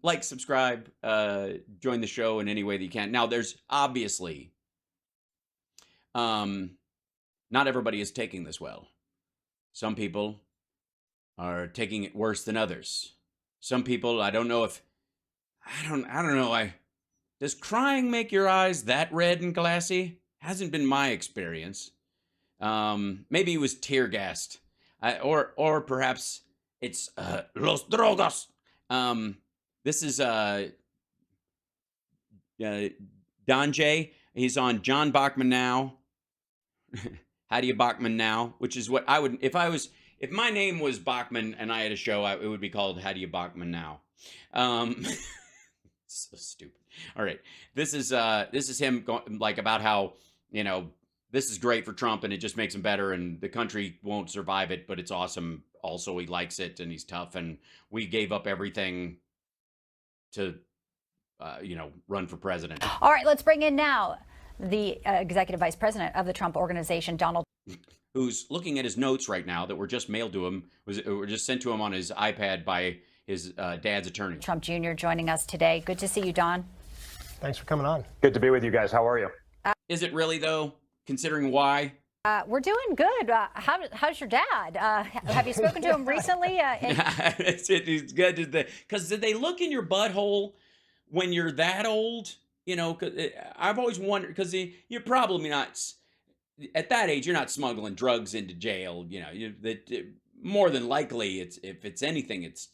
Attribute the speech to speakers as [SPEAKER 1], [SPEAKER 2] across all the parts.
[SPEAKER 1] like, subscribe, join the show in any way that you can. Now, there's obviously, not everybody is taking this well. Some people are taking it worse than others. Some people, I don't know. Does crying make your eyes that red and glassy? Hasn't been my experience. Maybe he was tear gassed, or perhaps it's los drogas. This is Don J. He's on John Bachman Now. How do you Bachman Now? Which is what I would, if my name was Bachman and I had a show, it would be called How Do You Bachman Now? So stupid. All right, this is him going like about how, this is great for Trump and it just makes him better and the country won't survive it, but it's awesome. Also, he likes it and he's tough and we gave up everything to, run for president.
[SPEAKER 2] All right, let's bring in now the executive vice president of the Trump Organization, Donald,
[SPEAKER 1] who's looking at his notes right now that were just mailed to him, were just sent to him on his iPad by his dad's attorney.
[SPEAKER 2] Trump Jr. joining us today. Good to see you, Don.
[SPEAKER 3] Thanks for coming on.
[SPEAKER 4] Good to be with you guys. How are you?
[SPEAKER 1] Is it really, though, considering why?
[SPEAKER 2] We're doing good. How's your dad? Have you spoken to him recently?
[SPEAKER 1] It's good. Because did they look in your butthole when you're that old? I've always wondered, because you're probably not, at that age, you're not smuggling drugs into jail. More than likely, if it's anything, it's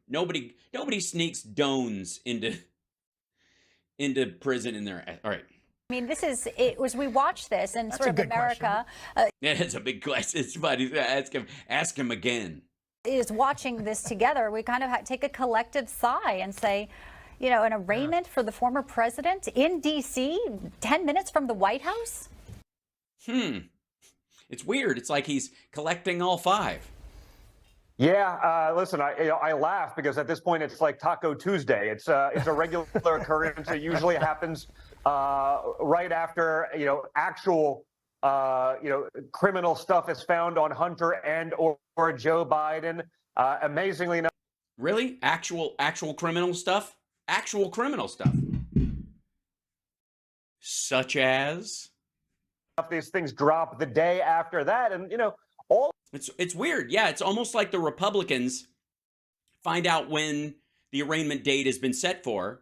[SPEAKER 1] nobody sneaks dones into prison in there. All right.
[SPEAKER 2] I mean, we watch this and sort of America.
[SPEAKER 1] Yeah, that's a big question. It's funny. Ask him again.
[SPEAKER 2] Is watching this together. We kind of take a collective sigh and say, an arraignment for the former president in D.C., 10 minutes from the White House?
[SPEAKER 1] It's weird. It's like he's collecting all five.
[SPEAKER 4] Yeah, listen, I laugh because at this point it's like Taco Tuesday. It's a regular occurrence. It usually happens right after actual criminal stuff is found on Hunter and or Joe Biden. Amazingly enough,
[SPEAKER 1] really, actual criminal stuff. Actual criminal stuff, such as
[SPEAKER 4] these things drop the day after that, and all.
[SPEAKER 1] It's weird. Yeah, it's almost like the Republicans find out when the arraignment date has been set for,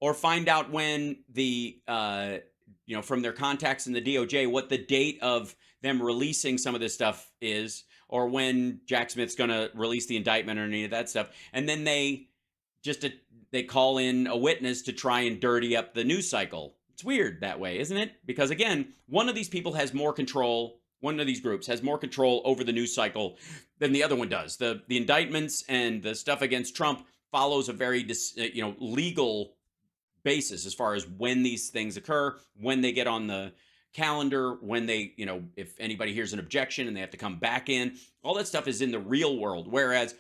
[SPEAKER 1] or find out when the from their contacts in the DOJ what the date of them releasing some of this stuff is, or when Jack Smith's going to release the indictment or any of that stuff, and then they call in a witness to try and dirty up the news cycle. It's weird that way, isn't it? Because again, one of these people has more control. One of these groups has more control over the news cycle than the other one does. The indictments and the stuff against Trump follows a very legal basis as far as when these things occur, when they get on the calendar, when they, if anybody hears an objection and they have to come back in. All that stuff is in the real world. Whereas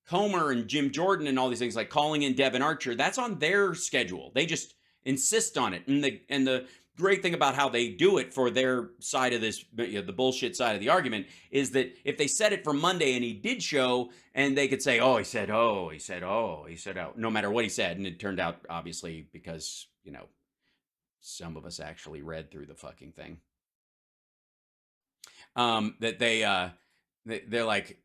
[SPEAKER 1] Comer and Jim Jordan and all these things, like calling in Devin Archer, that's on their schedule. They just insist on it. And the great thing about how they do it for their side of this, the bullshit side of the argument, is that if they set it for Monday and he did show, and they could say, he said, no matter what he said. And it turned out, obviously, because, some of us actually read through the fucking thing, that they're like,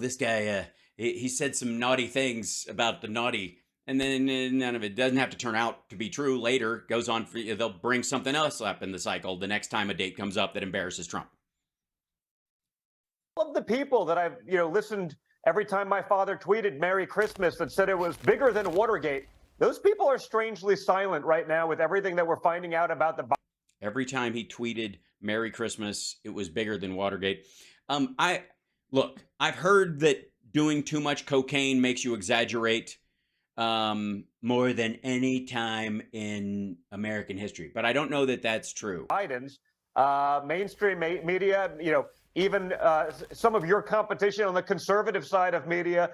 [SPEAKER 1] this guy, he said some naughty things about the naughty, and then none of it doesn't have to turn out to be true later. It goes on, they'll bring something else up in the cycle the next time a date comes up that embarrasses Trump.
[SPEAKER 4] Love the people that I've listened every time my father tweeted Merry Christmas that said it was bigger than Watergate. Those people are strangely silent right now with everything that we're finding out about the.
[SPEAKER 1] Every time he tweeted Merry Christmas, it was bigger than Watergate. I've heard that doing too much cocaine makes you exaggerate more than any time in American history, but I don't know that that's true.
[SPEAKER 4] Biden's mainstream media, even some of your competition on the conservative side of media.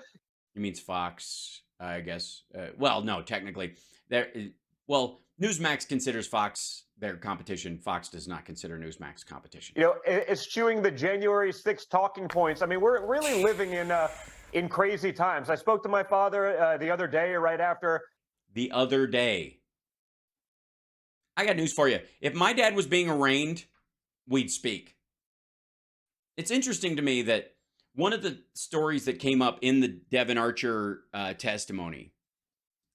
[SPEAKER 1] It means Fox, I guess. No, technically, Newsmax considers Fox their competition. Fox does not consider Newsmax competition.
[SPEAKER 4] Eschewing the January 6th talking points. I mean, we're really living in in crazy times. I spoke to my father the other day, right after.
[SPEAKER 1] The other day. I got news for you. If my dad was being arraigned, we'd speak. It's interesting to me that one of the stories that came up in the Devin Archer testimony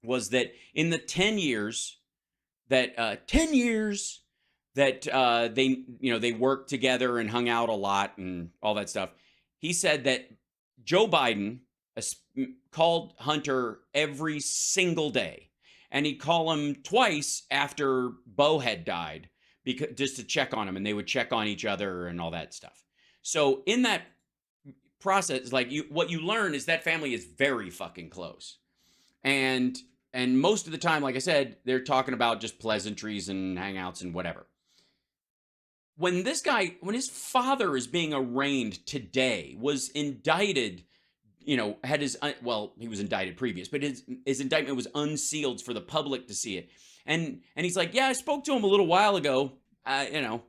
[SPEAKER 1] was that in the 10 years that they worked together and hung out a lot and all that stuff, he said that Joe Biden called Hunter every single day, and he'd call him twice after Bo had died, because just to check on him, and they would check on each other and all that stuff. So in that process, like, what you learn is that family is very fucking close, and most of the time, like I said, they're talking about just pleasantries and hangouts and whatever. When his father is being arraigned today, was indicted, had his, well, he was indicted previous, but his indictment was unsealed for the public to see it. And he's like, yeah, I spoke to him a little while ago. I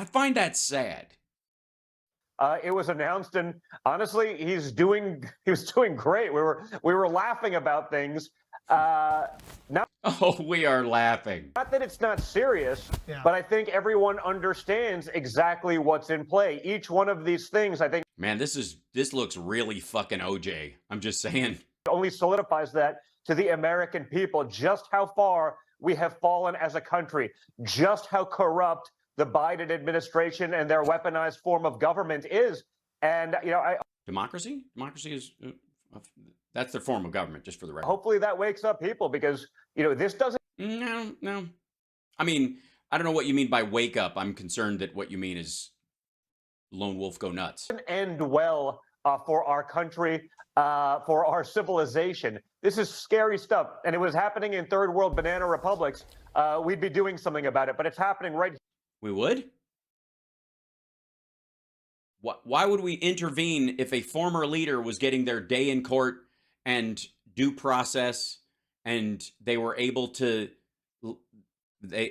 [SPEAKER 1] find that sad.
[SPEAKER 4] It was announced, and honestly, he was doing great. We were laughing about things.
[SPEAKER 1] We are laughing.
[SPEAKER 4] Not that it's not serious, but I think everyone understands exactly what's in play. Each one of these things, I think,
[SPEAKER 1] man, this looks really fucking OJ. I'm just saying.
[SPEAKER 4] Only solidifies that to the American people, just how far we have fallen as a country, just how corrupt the Biden administration and their weaponized form of government is. And,
[SPEAKER 1] democracy is, that's their form of government, just for the record.
[SPEAKER 4] Hopefully that wakes up people, because, this doesn't.
[SPEAKER 1] No. I mean, I don't know what you mean by wake up. I'm concerned that what you mean is lone wolf go nuts.
[SPEAKER 4] End well for our country, for our civilization. This is scary stuff. And it was happening in third world banana republics. We'd be doing something about it, but it's happening right here.
[SPEAKER 1] We would? Why would we intervene if a former leader was getting their day in court and due process, and they were able to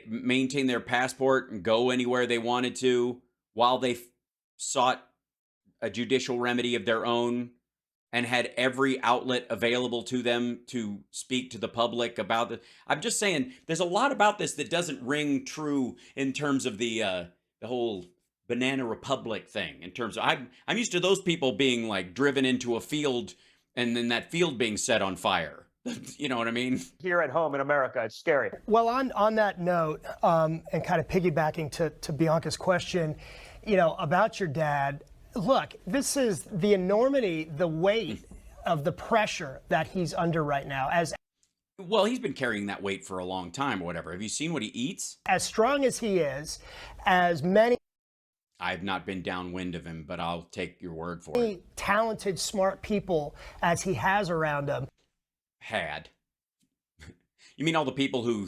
[SPEAKER 1] maintain their passport and go anywhere they wanted to while they sought a judicial remedy of their own and had every outlet available to them to speak to the public about it? I'm just saying, there's a lot about this that doesn't ring true in terms of the whole banana republic thing. In terms of, I'm used to those people being like driven into a field and then that field being set on fire. You know what I mean? Here
[SPEAKER 4] at home in America, it's scary.
[SPEAKER 3] Well, on that note, and kind of piggybacking to Bianca's question, about your dad. Look, this is the enormity, the weight of the pressure that he's under right now.
[SPEAKER 1] Well, he's been carrying that weight for a long time or whatever. Have you seen what he eats?
[SPEAKER 3] As strong as he is, as many...
[SPEAKER 1] I've not been downwind of him, but I'll take your word for it.
[SPEAKER 3] Talented, smart people as he has around him.
[SPEAKER 1] Had. You mean all the people who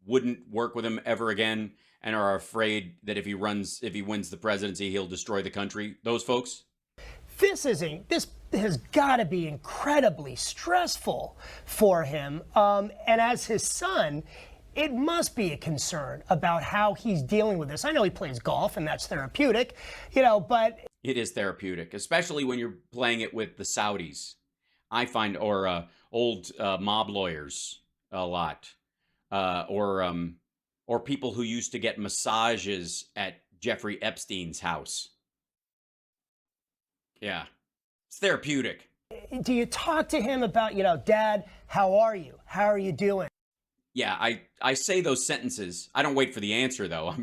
[SPEAKER 1] wouldn't work with him ever again and are afraid that if he wins the presidency, he'll destroy the country? Those folks?
[SPEAKER 3] This has got to be incredibly stressful for him. And as his son, it must be a concern about how he's dealing with this. I know he plays golf and that's therapeutic, but...
[SPEAKER 1] It is therapeutic, especially when you're playing it with the Saudis. I find, or old mob lawyers a lot, or people who used to get massages at Jeffrey Epstein's house. Yeah, it's therapeutic.
[SPEAKER 3] Do you talk to him about, Dad, how are you? How are you doing?
[SPEAKER 1] Yeah, I say those sentences. I don't wait for the answer, though.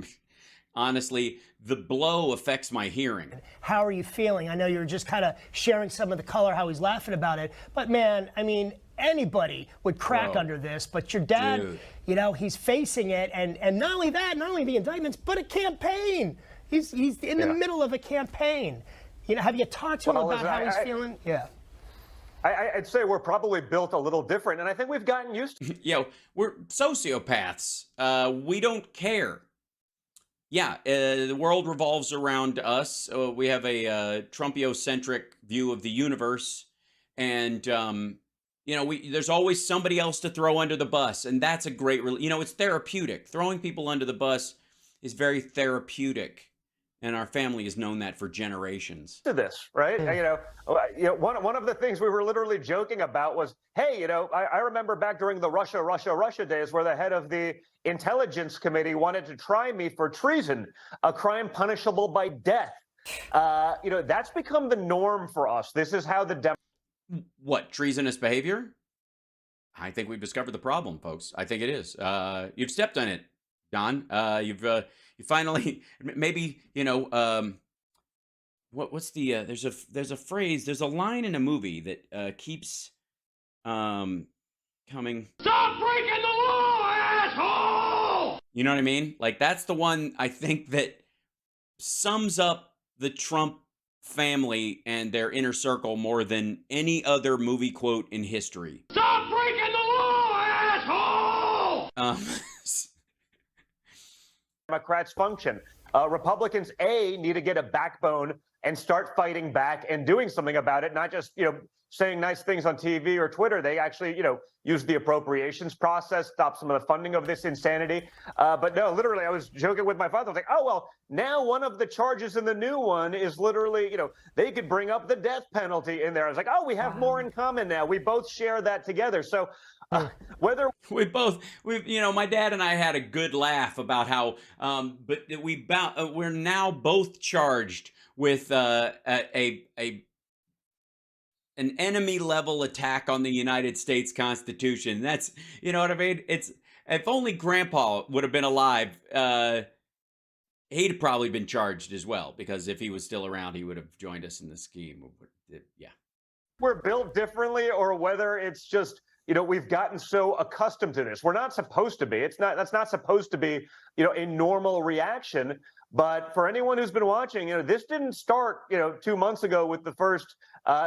[SPEAKER 1] Honestly, the blow affects my hearing.
[SPEAKER 3] How are you feeling? I know you're just kind of sharing some of the color, how he's laughing about it. But, man, I mean, anybody would crack under this. But your dad,
[SPEAKER 1] dude,
[SPEAKER 3] he's facing it. And not only that, not only the indictments, but a campaign. He's in the middle of a campaign. Have you talked to him about how he's feeling? Yeah.
[SPEAKER 4] I'd say we're probably built a little different, and I think we've gotten used to
[SPEAKER 1] we're sociopaths. We don't care. Yeah, the world revolves around us. We have a Trumpiocentric view of the universe, and there's always somebody else to throw under the bus, and that's a great, it's therapeutic. Throwing people under the bus is very therapeutic, And our family has known that for generations.
[SPEAKER 4] To this, right? One of the things we were literally joking about was, hey, I remember back during the Russia days where the head of the Intelligence Committee wanted to try me for treason, a crime punishable by death. That's become the norm for us. This is how the
[SPEAKER 1] What, treasonous behavior? I think we've discovered the problem, folks. I think it is. You've stepped on it, Don. You finally, maybe, what's the, there's a phrase, there's a line in a movie that keeps coming. Stop breaking the law, asshole! You know what I mean? Like, that's the one I think that sums up the Trump family and their inner circle more than any other movie quote in history. Stop breaking the law, asshole!
[SPEAKER 4] Democrats function. Republicans, need to get a backbone and start fighting back and doing something about it, not just, saying nice things on TV or Twitter. They actually, use the appropriations process, stop some of the funding of this insanity. But no, literally, I was joking with my father. I was like, oh, well, now one of the charges in the new one is literally, they could bring up the death penalty in there. I was like, oh, we have more in common now. We both share that together. So whether
[SPEAKER 1] my dad and I had a good laugh about how, but we're now both charged with an enemy level attack on the United States Constitution. That's, you know what I mean? It's, if only Grandpa would have been alive, he'd probably been charged as well, because if he was still around, he would have joined us in the scheme. Yeah.
[SPEAKER 4] We're built differently, or whether it's just, we've gotten so accustomed to this. We're not supposed to be. That's not supposed to be, a normal reaction. But for anyone who's been watching, this didn't start, 2 months ago with the first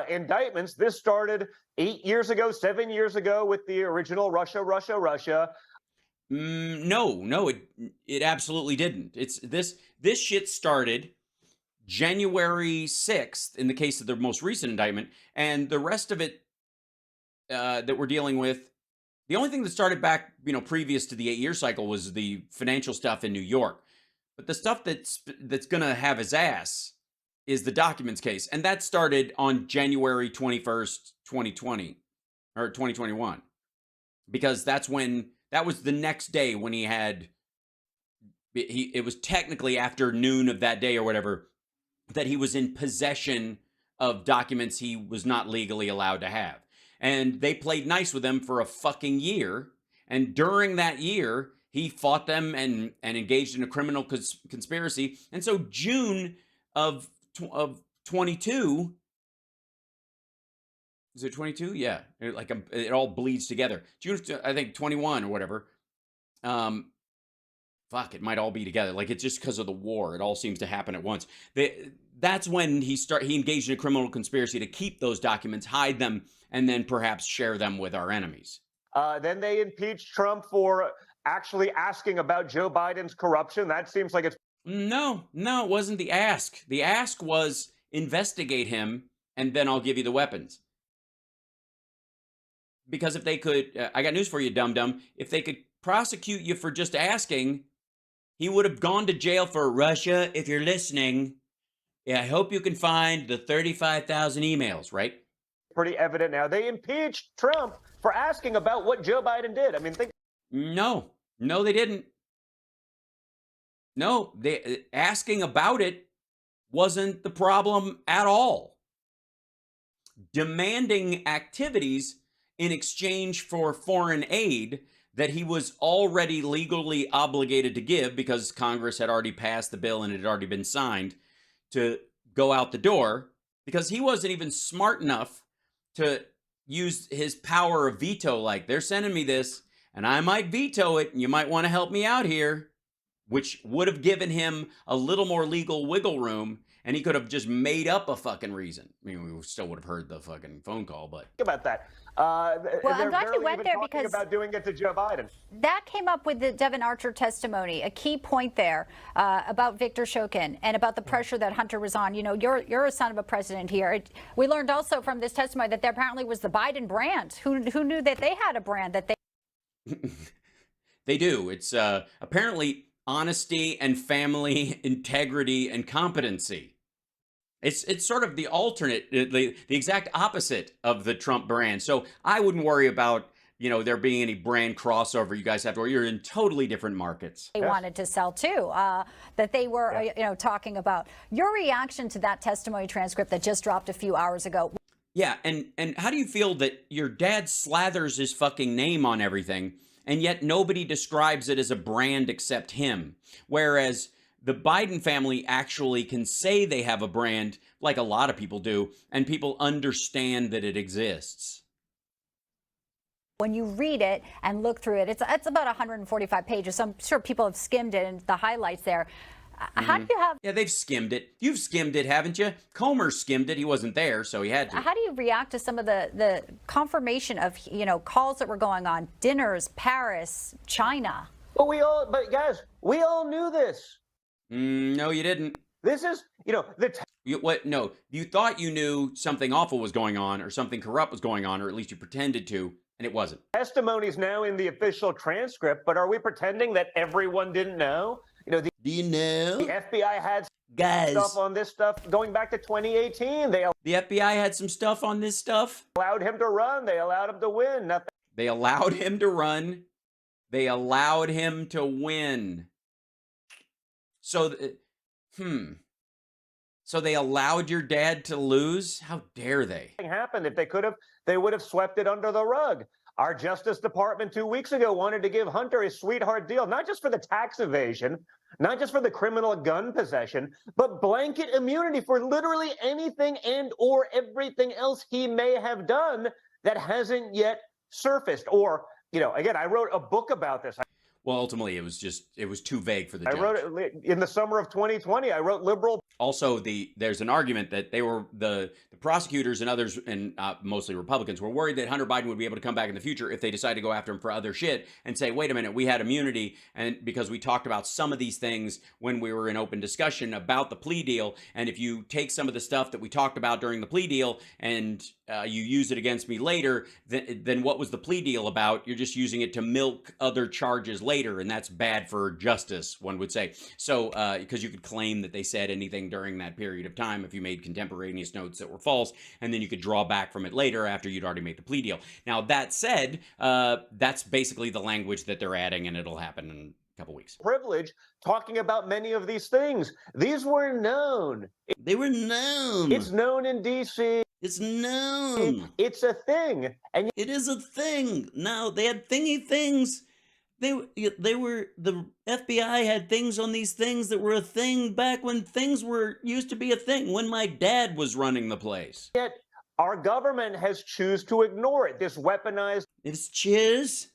[SPEAKER 4] indictments. This started 8 years ago, 7 years ago with the original Russia.
[SPEAKER 1] No, it absolutely didn't. It's this shit started January 6th in the case of the most recent indictment, and the rest of it that we're dealing with, the only thing that started back, previous to the 8-year cycle was the financial stuff in New York. But the stuff that's going to have his ass is the documents case. And that started on January 21st, 2020 or 2021, because that was the next day when it was technically after noon of that day or whatever, that he was in possession of documents he was not legally allowed to have. And they played nice with him for a fucking year. And during that year, he fought them and engaged in a criminal conspiracy. And so June of 22, is it 22? Yeah, it all bleeds together. June, I think 21 or whatever. It might all be together. Like, it's just because of the war. It all seems to happen at once. That's when he engaged in a criminal conspiracy to keep those documents, hide them, and then perhaps share them with our enemies.
[SPEAKER 4] Then they impeached Trump for actually asking about Joe Biden's corruption. That seems like it's...
[SPEAKER 1] No, it wasn't the ask. The ask was investigate him, and then I'll give you the weapons. Because if they could, I got news for you, dum-dum. If they could prosecute you for just asking, he would have gone to jail for Russia. If you're listening, I hope you can find the 35,000 emails, right?
[SPEAKER 4] Pretty evident now. They impeached Trump for asking about what Joe Biden did. I mean, No, they didn't. No, asking about it wasn't the problem at all. Demanding activities in exchange for foreign aid that he was already legally obligated to give because Congress had already passed the bill and it had already been signed to go out the door, because he wasn't even smart enough to use his power of veto. Like, they're sending me this and I might veto it, and you might want to help me out here, which would have given him a little more legal wiggle room, and he could have just made up a fucking reason. I mean, we still would have heard the fucking phone call, but... Think about that.
[SPEAKER 2] Well, I'm glad you went there, because
[SPEAKER 4] about doing it to Joe Biden.
[SPEAKER 2] That came up with the Devin Archer testimony, a key point there about Victor Shokin and about the pressure that Hunter was on. You're a son of a president here. We learned also from this testimony that there apparently was the Biden brand. Who knew that they had a brand that they...
[SPEAKER 1] They do. It's apparently honesty and family integrity and competency. It's sort of the alternate, the exact opposite of the Trump brand. So I wouldn't worry about, there being any brand crossover. You guys have to worry. You're in totally different markets.
[SPEAKER 2] They wanted to sell too, that they were, talking about. Your reaction to that testimony transcript that just dropped a few hours ago.
[SPEAKER 1] Yeah, and how do you feel that your dad slathers his fucking name on everything, and yet nobody describes it as a brand except him? Whereas the Biden family actually can say they have a brand, like a lot of people do, and people understand that it exists.
[SPEAKER 2] When you read it and look through it, it's about 145 pages. So I'm sure people have skimmed it and the highlights there. How do you have...
[SPEAKER 1] Yeah, they've skimmed it. You've skimmed it, haven't you? Comer skimmed it. He wasn't there, so he had to.
[SPEAKER 2] How do you react to some of the confirmation of, calls that were going on, dinners, Paris, China?
[SPEAKER 4] But guys, we all knew this.
[SPEAKER 1] No, you didn't.
[SPEAKER 4] This is,
[SPEAKER 1] No, you thought you knew something awful was going on or something corrupt was going on, or at least you pretended to, and it wasn't.
[SPEAKER 4] Testimony's now in the official transcript, but are we pretending that everyone didn't know?
[SPEAKER 1] Do you know?
[SPEAKER 4] The FBI had
[SPEAKER 1] Guys,
[SPEAKER 4] stuff on this stuff going back to 2018.
[SPEAKER 1] The FBI had some stuff on this stuff.
[SPEAKER 4] Allowed him to run. They allowed him to win. Nothing.
[SPEAKER 1] They allowed him to run. They allowed him to win. So, So they allowed your dad to lose? How dare they?
[SPEAKER 4] Happened. If they could have, they would have swept it under the rug. Our Justice Department 2 weeks ago wanted to give Hunter a sweetheart deal, not just for the tax evasion, not just for the criminal gun possession, but blanket immunity for literally anything and or everything else he may have done that hasn't yet surfaced. Or, again, I wrote a book about this.
[SPEAKER 1] Well, ultimately, it was too vague for the judge.
[SPEAKER 4] I wrote it in the summer of 2020. I wrote liberal.
[SPEAKER 1] Also, there's an argument that they were the prosecutors and others, and mostly Republicans, were worried that Hunter Biden would be able to come back in the future if they decide to go after him for other shit and say, wait a minute, we had immunity, and because we talked about some of these things when we were in open discussion about the plea deal, and if you take some of the stuff that we talked about during the plea deal and you use it against me later, then what was the plea deal about? You're just using it to milk other charges later, and that's bad for justice, one would say. So, because you could claim that they said anything during that period of time if you made contemporaneous notes that were false, and then you could draw back from it later after you'd already made the plea deal. Now, that said, that's basically the language that they're adding, and it'll happen in a couple weeks.
[SPEAKER 4] Privilege talking about many of these things. These were known.
[SPEAKER 1] They were known.
[SPEAKER 4] It's known in D.C.
[SPEAKER 1] It's known.
[SPEAKER 4] It's a thing. And
[SPEAKER 1] it is a thing. Now, they had thingy things. The FBI had things on these things that were a thing back when things used to be a thing, when my dad was running the place.
[SPEAKER 4] Yet our government has choose to ignore it. This weaponized.
[SPEAKER 1] It's choose.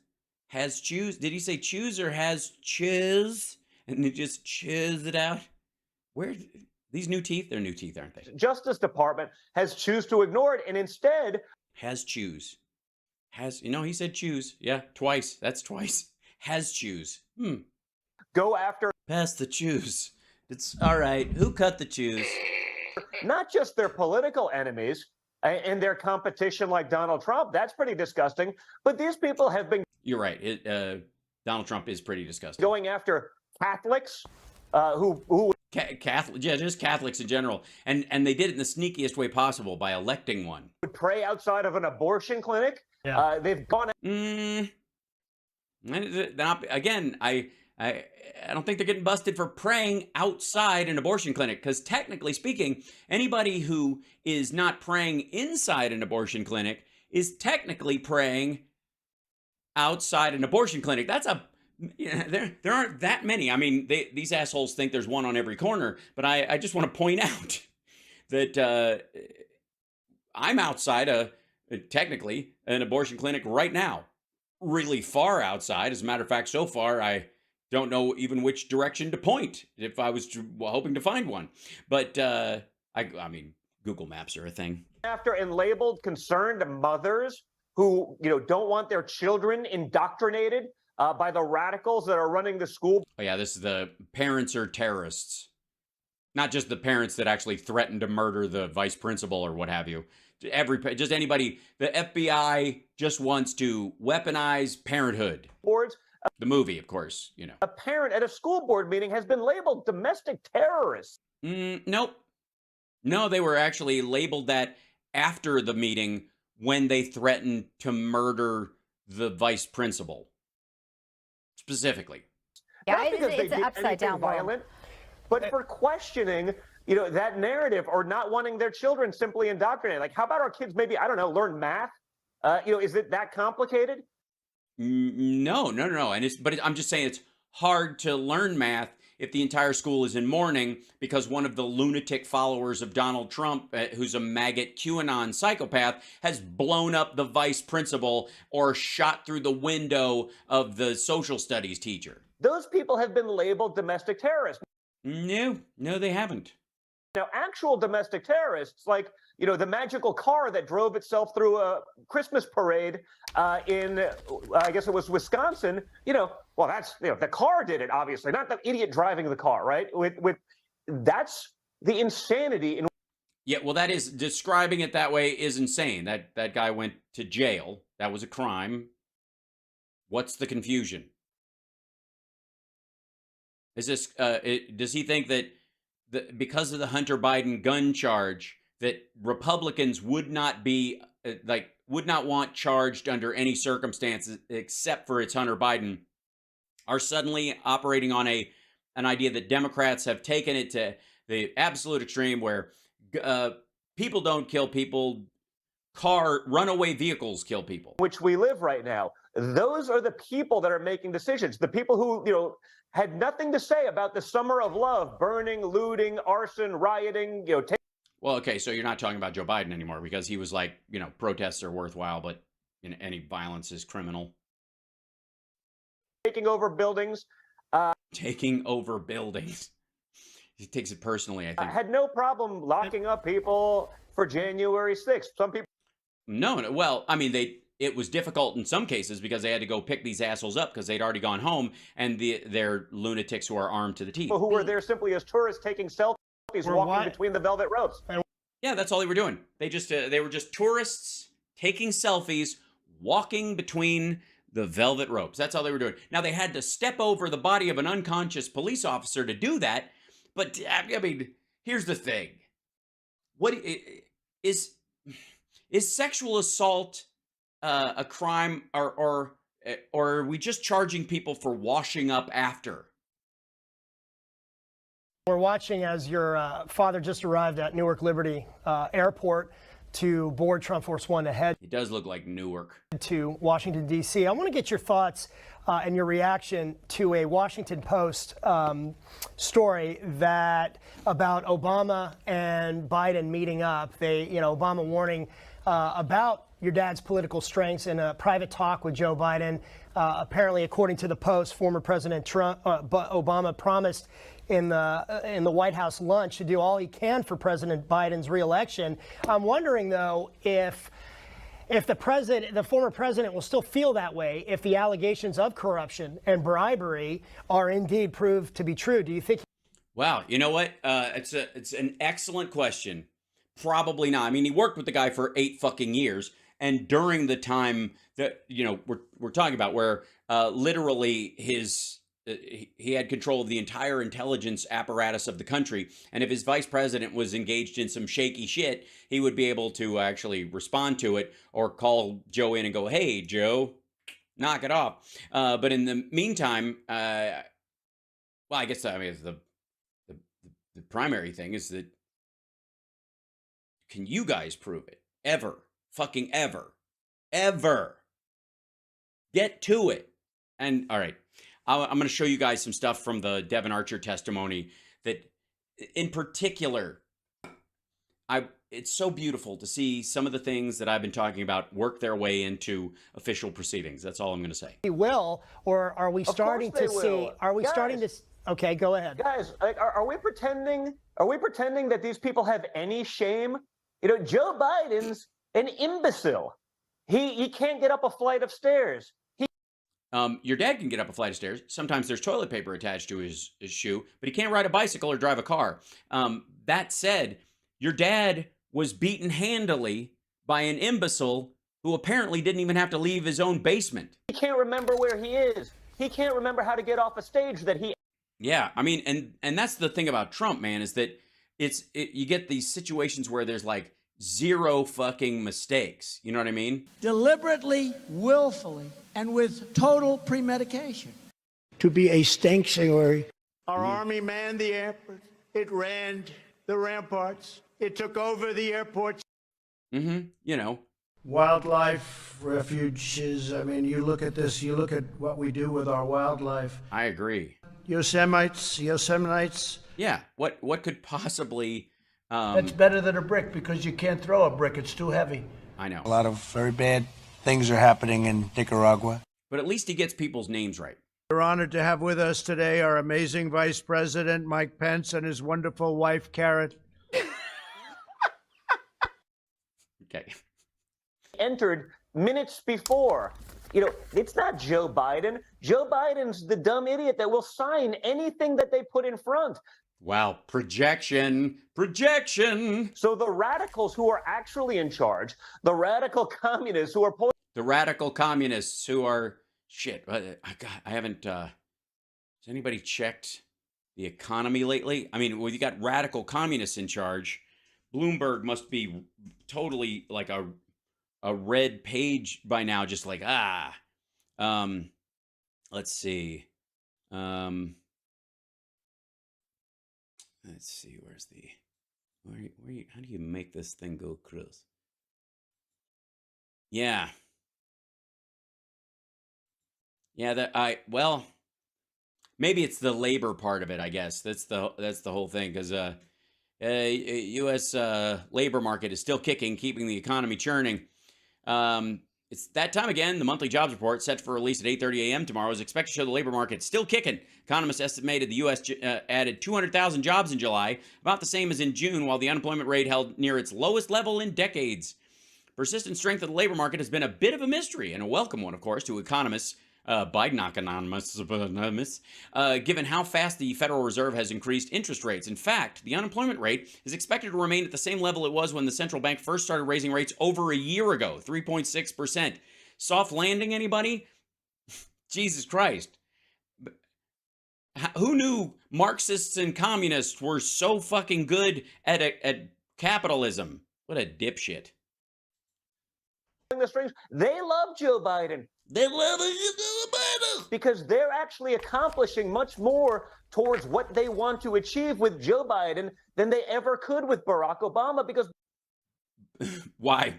[SPEAKER 1] Has choose. Did he say choose or has choose? And they just choose it out. Where these new teeth? They're new teeth, aren't they?
[SPEAKER 4] Justice Department has choose to ignore it, and instead
[SPEAKER 1] has choose. He said choose. Yeah, twice. That's twice. Has choose.
[SPEAKER 4] Go after.
[SPEAKER 1] Pass the choose. It's all right. Who cut the choose?
[SPEAKER 4] Not just their political enemies and their competition like Donald Trump. That's pretty disgusting. But these people have been.
[SPEAKER 1] You're right. Donald Trump is pretty disgusting.
[SPEAKER 4] Going after Catholics who
[SPEAKER 1] Catholic, yeah, just Catholics in general, and they did it in the sneakiest way possible by electing one.
[SPEAKER 4] Would pray outside of an abortion clinic.
[SPEAKER 3] Yeah.
[SPEAKER 4] They've gone.
[SPEAKER 1] Again, I don't think they're getting busted for praying outside an abortion clinic, because technically speaking, anybody who is not praying inside an abortion clinic is technically praying outside an abortion clinic. That's there aren't that many. I mean, these assholes think there's one on every corner, but I just want to point out that I'm outside technically an abortion clinic right now. Really far outside. As a matter of fact, so far, I don't know even which direction to point if I was hoping to find one. But I mean, Google Maps are a thing.
[SPEAKER 4] After and labeled concerned mothers who, don't want their children indoctrinated by the radicals that are running the school.
[SPEAKER 1] Oh yeah, this is the parents are terrorists. Not just the parents that actually threatened to murder the vice principal or what have you. Just anybody. The FBI just wants to weaponize parenthood.
[SPEAKER 4] Boards
[SPEAKER 1] The movie, of course, you know.
[SPEAKER 4] A parent at a school board meeting has been labeled domestic terrorist.
[SPEAKER 1] Nope. No, they were actually labeled that after the meeting when they threatened to murder the vice principal. Specifically.
[SPEAKER 2] Yeah,
[SPEAKER 4] Not because
[SPEAKER 2] it's
[SPEAKER 4] they
[SPEAKER 2] an
[SPEAKER 4] did
[SPEAKER 2] upside
[SPEAKER 4] anything
[SPEAKER 2] down
[SPEAKER 4] violent,
[SPEAKER 2] world.
[SPEAKER 4] but for questioning, that narrative or not wanting their children simply indoctrinated. Like, how about our kids maybe, I don't know, learn math? Is it that complicated?
[SPEAKER 1] No. I'm just saying it's hard to learn math if the entire school is in mourning because one of the lunatic followers of Donald Trump, who's a maggot QAnon psychopath, has blown up the vice principal or shot through the window of the social studies teacher.
[SPEAKER 4] Those people have been labeled domestic terrorists.
[SPEAKER 1] No, they haven't.
[SPEAKER 4] Now, actual domestic terrorists, like, the magical car that drove itself through a Christmas parade in, I guess it was Wisconsin, well, that's, the car did it, obviously, not the idiot driving the car, right? That's the insanity in.
[SPEAKER 1] Yeah, well, that is, describing it that way is insane. That guy went to jail. That was a crime. What's the confusion? Is this, does he think that because of the Hunter Biden gun charge, that Republicans would not want charged under any circumstances except for it's Hunter Biden, are suddenly operating on an idea that Democrats have taken it to the absolute extreme where people don't kill people, runaway vehicles kill people.
[SPEAKER 4] Which we live right now. Those are the people that are making decisions. The people who, had nothing to say about the summer of love, burning, looting, arson, rioting,
[SPEAKER 1] Well, okay, so you're not talking about Joe Biden anymore because he was like, protests are worthwhile, but any violence is criminal.
[SPEAKER 4] Taking over buildings.
[SPEAKER 1] Taking over buildings. He takes it personally, I think.
[SPEAKER 4] Had no problem locking up people for January 6th. Some people.
[SPEAKER 1] No. Well, I mean, it was difficult in some cases because they had to go pick these assholes up because they'd already gone home, and they're lunatics who are armed to the teeth.
[SPEAKER 4] People who were there simply as tourists taking selfies, walking between the velvet ropes.
[SPEAKER 1] Yeah, that's all they were doing. They were just tourists taking selfies, walking between the velvet ropes. That's all they were doing. Now, they had to step over the body of an unconscious police officer to do that. But I mean, here's the thing: what is sexual assault a crime, or are we just charging people for washing up after?
[SPEAKER 3] We're watching as your father just arrived at Newark Liberty Airport to board Trump Force One to head.
[SPEAKER 1] It does look like Newark.
[SPEAKER 3] To Washington, D.C. I want to get your thoughts and your reaction to a Washington Post story about Obama and Biden meeting up. Obama warning about your dad's political strengths in a private talk with Joe Biden. Apparently, according to the Post, former President Obama promised in the White House lunch to do all he can for President Biden's reelection. I'm wondering, though, if the former president will still feel that way if the allegations of corruption and bribery are indeed proved to be true. Do you think?
[SPEAKER 1] Wow, you know what? It's an excellent question. Probably not. I mean, he worked with the guy for 8 fucking years, and during the time that we're talking about, where literally he had control of the entire intelligence apparatus of the country, and if his vice president was engaged in some shaky shit, he would be able to actually respond to it or call Joe in and go, "Hey, Joe, knock it off." But in the meantime, well, I guess the primary thing is that, can you guys prove it? Ever. Fucking ever. Ever. Get to it. And all right, I'm going to show you guys some stuff from the Devin Archer testimony that, in particular, it's so beautiful to see some of the things that I've been talking about work their way into official proceedings. That's all I'm going to say.
[SPEAKER 3] He will, or are we starting to see? Are we
[SPEAKER 4] Guys,
[SPEAKER 3] starting to? Okay, go ahead.
[SPEAKER 4] Guys, are we pretending? Are we pretending that these people have any shame? Joe Biden's an imbecile. He can't get up a flight of stairs.
[SPEAKER 1] Your dad can get up a flight of stairs. Sometimes there's toilet paper attached to his shoe, but he can't ride a bicycle or drive a car. That said, your dad was beaten handily by an imbecile who apparently didn't even have to leave his own basement.
[SPEAKER 4] He can't remember where he is. he can't remember how to get off a stage that he.
[SPEAKER 1] Yeah, I mean, and that's the thing about Trump, man, is that you get these situations where there's like zero fucking mistakes. You know what I mean?
[SPEAKER 5] Deliberately, willfully, and with total premeditation.
[SPEAKER 6] To be a sanctuary.
[SPEAKER 7] Our army manned the airport. It ran the ramparts. It took over the airports.
[SPEAKER 1] Mm-hmm. You know.
[SPEAKER 5] Wildlife refuges. I mean, you look at this, you look at what we do with our wildlife.
[SPEAKER 1] I agree.
[SPEAKER 5] Yosemite.
[SPEAKER 1] Yeah. What could possibly?
[SPEAKER 5] That's better than a brick because you can't throw a brick. It's too heavy.
[SPEAKER 1] I know.
[SPEAKER 6] A lot of very bad things are happening in Nicaragua.
[SPEAKER 1] But at least he gets people's names right.
[SPEAKER 5] We're honored to have with us today our amazing Vice President, Mike Pence, and his wonderful wife, Karen.
[SPEAKER 1] Okay.
[SPEAKER 4] Entered minutes before. You know, it's not Joe Biden. Joe Biden's the dumb idiot that will sign anything that they put in front.
[SPEAKER 1] Wow. Projection.
[SPEAKER 4] So the radicals who are actually in charge, the radical communists who are pulling.
[SPEAKER 1] The radical communists who are shit. I haven't. Has anybody checked the economy lately? I mean, well, you got radical communists in charge. Bloomberg must be totally like a red page by now, just like, let's see. Let's see, where's the, how do you make this thing go close? Yeah. Yeah, well, maybe it's the labor part of it, I guess. That's the whole thing, because U.S. labor market is still kicking, keeping the economy churning. It's that time again. The monthly jobs report, set for release at 8:30 a.m. tomorrow, is expected to show the labor market still kicking. Economists estimated the U.S. Added 200,000 jobs in July, about the same as in June, while the unemployment rate held near its lowest level in decades. Persistent strength of the labor market has been a bit of a mystery, and a welcome one, of course, to economists. Biden anonymous, given how fast the Federal Reserve has increased interest rates. In fact, the unemployment rate is expected to remain at the same level it was when the central bank first started raising rates over a year ago, 3.6%. Soft landing, anybody? Jesus Christ. Who knew Marxists and communists were so fucking good at capitalism? What a dipshit.
[SPEAKER 4] The strings. They love Joe Biden.
[SPEAKER 1] They love Joe Biden
[SPEAKER 4] because they're actually accomplishing much more towards what they want to achieve with Joe Biden than they ever could with Barack Obama. Because
[SPEAKER 1] why?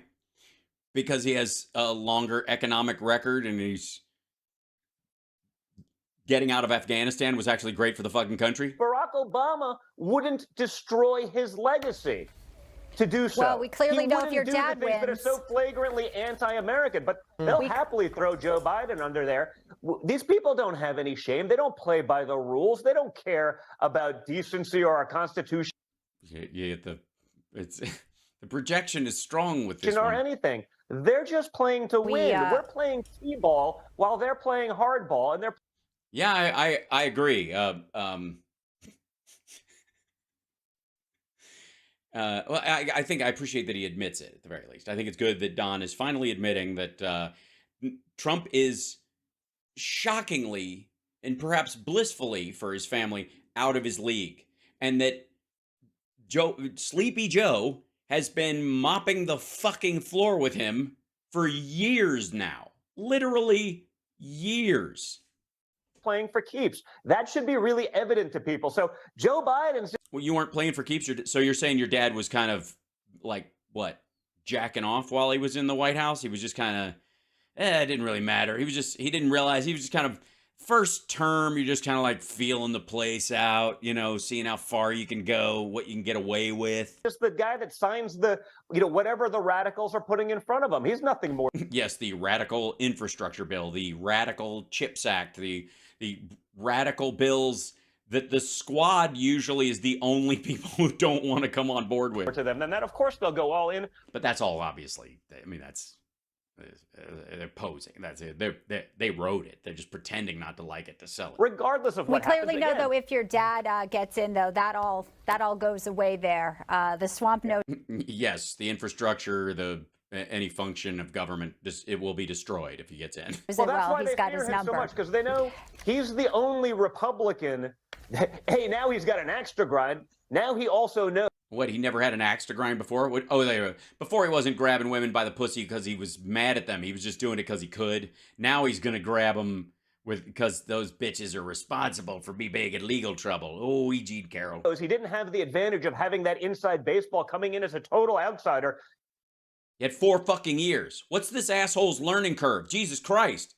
[SPEAKER 1] Because he has a longer economic record and he's getting out of Afghanistan was actually great for the fucking country.
[SPEAKER 4] Barack Obama wouldn't destroy his legacy to do so.
[SPEAKER 2] Well, we clearly know if your dad wins.
[SPEAKER 4] That are so flagrantly anti-American, but they'll happily throw Joe Biden under there. These people don't have any shame. They don't play by the rules. They don't care about decency or our Constitution.
[SPEAKER 1] Yeah, the projection is strong with this
[SPEAKER 4] or
[SPEAKER 1] one.
[SPEAKER 4] Anything. They're just playing to win. We're playing t-ball while they're playing hardball, and they're.
[SPEAKER 1] Yeah, I agree. Well, I think I appreciate that he admits it at the very least. I think it's good that Don is finally admitting that Trump is shockingly and perhaps blissfully for his family out of his league, and that Sleepy Joe has been mopping the fucking floor with him for years now, literally years.
[SPEAKER 4] Playing for keeps. That should be really evident to people. So Joe Biden's.
[SPEAKER 1] Well, you weren't playing for keeps. So you're saying your dad was kind of like, what, jacking off while he was in the White House? He was just kind of, it didn't really matter. He didn't realize, he was just kind of, first term, you're just kind of like feeling the place out, you know, seeing how far you can go, what you can get away with.
[SPEAKER 4] Just the guy that signs the, whatever the radicals are putting in front of him. He's nothing more.
[SPEAKER 1] Yes, the radical infrastructure bill, the radical CHIPS Act, the radical bills that the squad usually is the only people who don't want to come on board with.
[SPEAKER 4] To them, then that of course they'll go all in.
[SPEAKER 1] But that's all obviously. I mean, that's they're posing. That's it. They wrote it. They're just pretending not to like it to sell it.
[SPEAKER 4] Regardless of what happens.
[SPEAKER 2] We clearly know though, if your dad gets in though, that all goes away there. The swamp note.
[SPEAKER 1] Yes, the infrastructure, the any function of government. It will be destroyed if he gets in.
[SPEAKER 4] Well, that's why
[SPEAKER 2] he's
[SPEAKER 4] they
[SPEAKER 2] got
[SPEAKER 4] fear
[SPEAKER 2] his
[SPEAKER 4] him
[SPEAKER 2] number.
[SPEAKER 4] so much, because they know he's the only Republican. Hey, now he's got an axe to grind. Now he also knows.
[SPEAKER 1] What, he never had an axe to grind before? What, before he wasn't grabbing women by the pussy because he was mad at them. He was just doing it because he could. Now he's going to grab them because those bitches are responsible for me being in legal trouble. Oh, E.G. Carroll.
[SPEAKER 4] He didn't have the advantage of having that inside baseball, coming in as a total outsider.
[SPEAKER 1] He had 4 fucking years. What's this asshole's learning curve? Jesus Christ.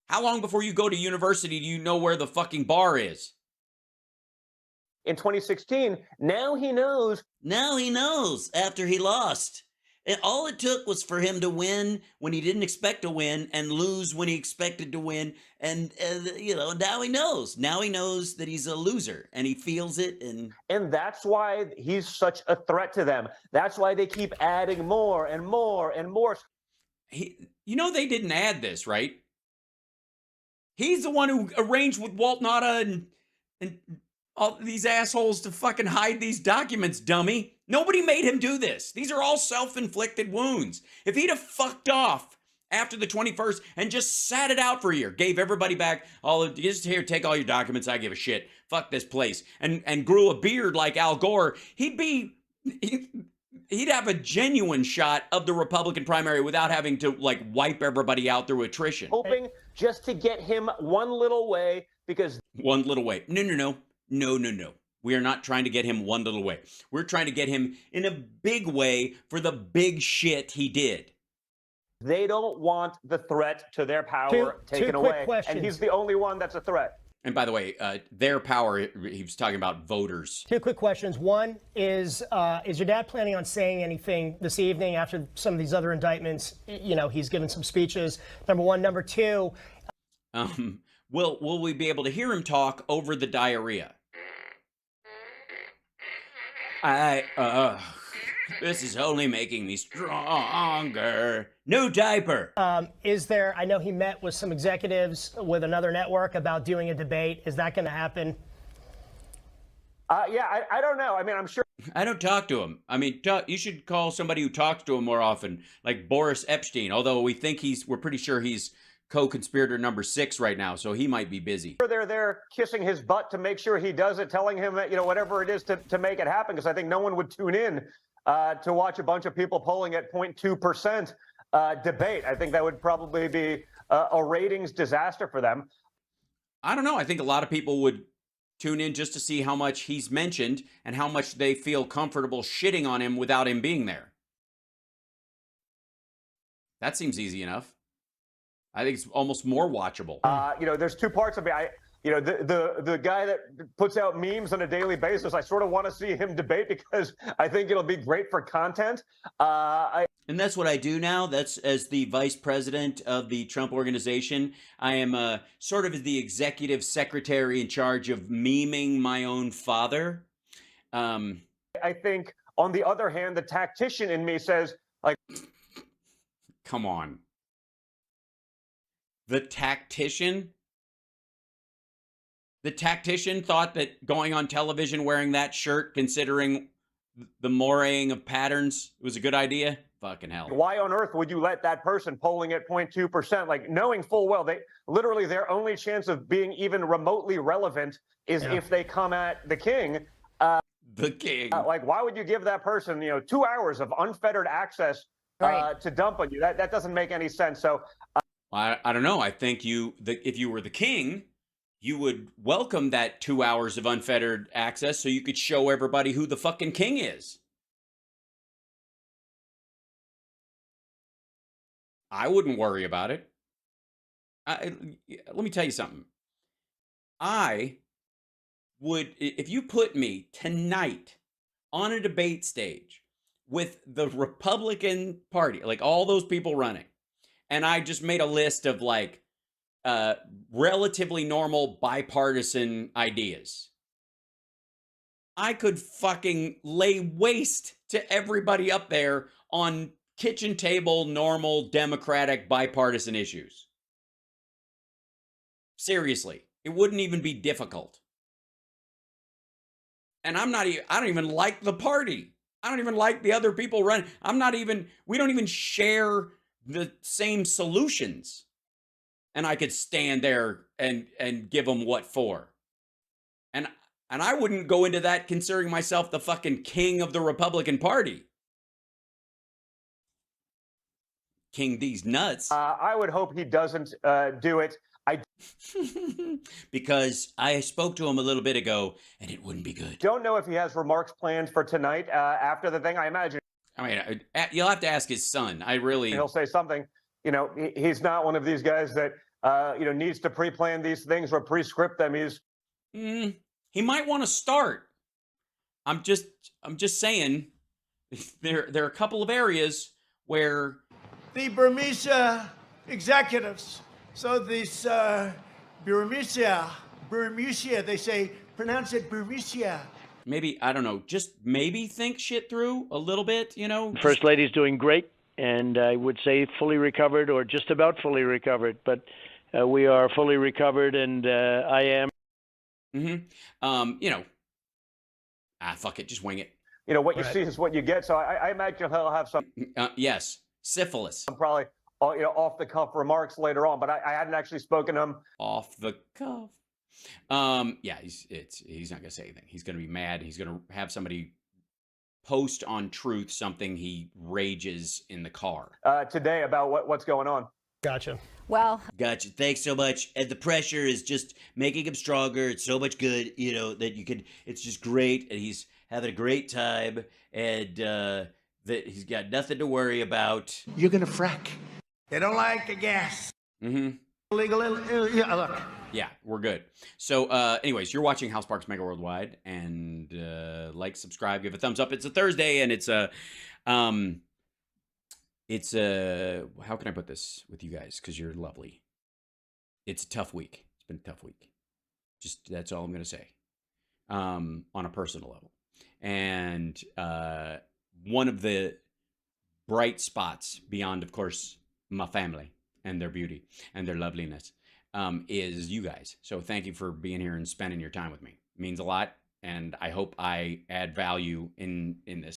[SPEAKER 1] How long before you go to university do you know where the fucking bar is?
[SPEAKER 4] In 2016, now he knows.
[SPEAKER 8] Now he knows after he lost. And all it took was for him to win when he didn't expect to win and lose when he expected to win. And, now he knows. Now he knows that he's a loser and he feels it.
[SPEAKER 4] And that's why he's such a threat to them. That's why they keep adding more and more and more.
[SPEAKER 1] They didn't add this, right? He's the one who arranged with Walt Nauta and all these assholes to fucking hide these documents, dummy. Nobody made him do this. These are all self-inflicted wounds. If he'd have fucked off after the 21st and just sat it out for a year, gave everybody back just here, take all your documents, I give a shit. Fuck this place. And grew a beard like Al Gore, he'd have a genuine shot of the Republican primary without having to wipe everybody out through attrition.
[SPEAKER 4] Hoping just to get him one little way, because
[SPEAKER 1] one little way. No. We are not trying to get him one little way. We're trying to get him in a big way for the big shit he did.
[SPEAKER 4] They don't want the threat to their power taken away.
[SPEAKER 3] Questions.
[SPEAKER 4] And he's the only one that's a threat.
[SPEAKER 1] And by the way, their power, he was talking about voters.
[SPEAKER 3] 2 quick questions. One is your dad planning on saying anything this evening after some of these other indictments? He's given some speeches. Number 1. Number 2.
[SPEAKER 1] Will we be able to hear him talk over the diarrhea? This is only making me stronger. No diaper.
[SPEAKER 3] I know he met with some executives with another network about doing a debate. Is that going to happen?
[SPEAKER 4] I don't know. I mean, I'm sure.
[SPEAKER 1] I don't talk to him. I mean, you should call somebody who talks to him more often, like Boris Epstein, although we're pretty sure he's co-conspirator number 6 right now, so he might be busy.
[SPEAKER 4] They're there kissing his butt to make sure he does it, telling him that, whatever it is to make it happen, because I think no one would tune in to watch a bunch of people polling at 0.2% debate. I think that would probably be a ratings disaster for them.
[SPEAKER 1] I don't know. I think a lot of people would tune in just to see how much he's mentioned and how much they feel comfortable shitting on him without him being there. That seems easy enough. I think it's almost more watchable.
[SPEAKER 4] There's 2 parts of me. The guy that puts out memes on a daily basis, I sort of want to see him debate because I think it'll be great for content.
[SPEAKER 1] And that's what I do now. That's as the vice president of the Trump organization. I am sort of the executive secretary in charge of memeing my own father.
[SPEAKER 4] I think, on the other hand, the tactician in me says,
[SPEAKER 1] come on. The tactician thought that going on television wearing that shirt, considering the moraying of patterns, was a good idea? Fucking hell.
[SPEAKER 4] Why on earth would you let that person polling at 0.2%, knowing full well their only chance of being even remotely relevant is if they come at the king.
[SPEAKER 1] The king.
[SPEAKER 4] Why would you give that person, 2 hours of unfettered access to dump on you? That doesn't make any sense. So.
[SPEAKER 1] I don't know. I think if you were the king, you would welcome that 2 hours of unfettered access so you could show everybody who the fucking king is. I wouldn't worry about it. Let me tell you something. I would, if you put me tonight on a debate stage with the Republican Party, all those people running, and I just made a list of relatively normal bipartisan ideas, I could fucking lay waste to everybody up there on kitchen table, normal, democratic, bipartisan issues. Seriously, it wouldn't even be difficult. And I don't even like the party. I don't even like the other people running. We don't even share the same solutions. And I could stand there and give them what for. And I wouldn't go into that considering myself the fucking king of the Republican Party. King these nuts.
[SPEAKER 4] I would hope he doesn't do it.
[SPEAKER 1] Because I spoke to him a little bit ago, and it wouldn't be good.
[SPEAKER 4] Don't know if he has remarks planned for tonight after the thing. I imagine.
[SPEAKER 1] I mean, you'll have to ask his son.
[SPEAKER 4] He'll say something. You know, he's not one of these guys that needs to pre-plan these things or pre-script them.
[SPEAKER 1] He might want to start. I'm just saying, there are a couple of areas where
[SPEAKER 7] The Burmese executives. So this Burmese, they say, pronounce it Burmese.
[SPEAKER 1] maybe, I don't know, just maybe think shit through a little bit, you know?
[SPEAKER 9] First Lady's doing great, and I would say fully recovered or just about fully recovered. But we are fully recovered, and I am.
[SPEAKER 1] Fuck it, just wing it.
[SPEAKER 4] You know, what you see is what you get. So I imagine he'll have some.
[SPEAKER 1] Yes, syphilis.
[SPEAKER 4] Probably off the cuff remarks later on, but I hadn't actually spoken to him.
[SPEAKER 1] Off the cuff. Yeah, he's not gonna say anything. He's gonna be mad. He's gonna have somebody post on Truth something he rages in the car
[SPEAKER 4] Today about what's going on.
[SPEAKER 3] Gotcha.
[SPEAKER 2] Well,
[SPEAKER 8] Gotcha. Thanks so much. And the pressure is just making him stronger. It's so much good, that you could. It's just great, and he's having a great time, and that he's got nothing to worry about.
[SPEAKER 5] You're gonna frack. They don't like the gas. Illegal. Yeah, look.
[SPEAKER 1] Yeah, we're good. So, anyways, you're watching House Parks Mega Worldwide, and like, subscribe, give a thumbs up. It's a Thursday, and it's a, how can I put this with you guys? Because you're lovely. It's a tough week. It's been a tough week. Just that's all I'm gonna say. On a personal level, and one of the bright spots beyond, of course, my family and their beauty and their loveliness is you guys. So thank you for being here and spending your time with me. It means a lot, and I hope I add value in this.